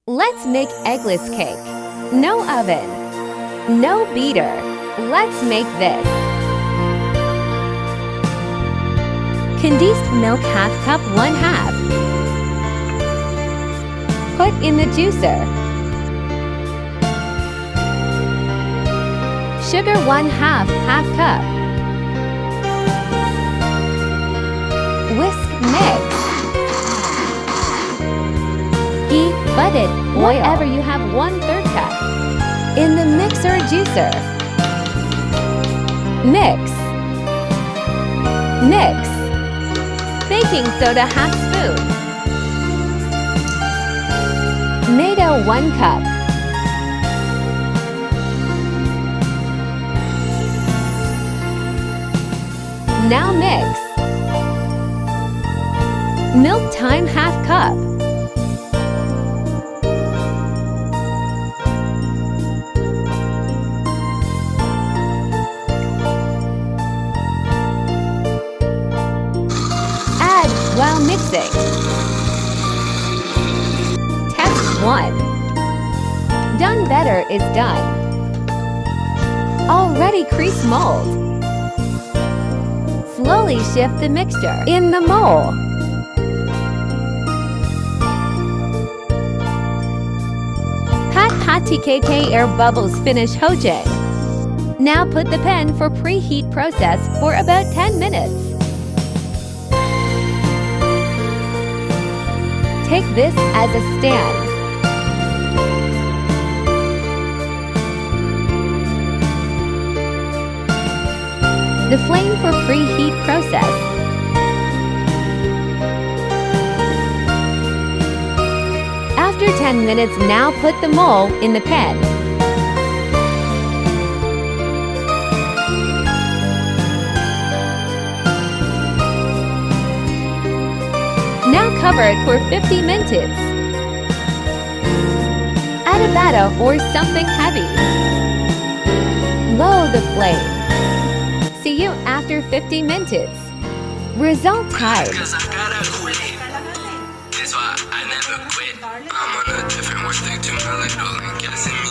Let's make eggless cake. No oven. No beater. Let's make this. Condensed milk ½ cup 1/2. Put in the juicer. Sugar 1/2 ½ cup. Whisk mix. Heat butter, whatever you have 1/3 cup. In the mixer or juicer. Mix. Mix. Baking soda ½ spoon. Maida 1 cup. Now mix. Milk thyme ½ cup. Add while mixing. Test 1. Done better is done. Already crease mold. Slowly shift the mixture in the mold. Pat TKK air bubbles finish hojang. Now put the pan for preheat process for about 10 minutes. Take this as a stand. The flame for preheat process. After 10 minutes, now put the mold in the pan. Now cover it for 50 minutes. Add a batter or something heavy. Lower the flame. See you after 50 minutes. Result time. Cause I gotta quit. That's why I never quit. I'm on a different world, think to my like rolling gas in me.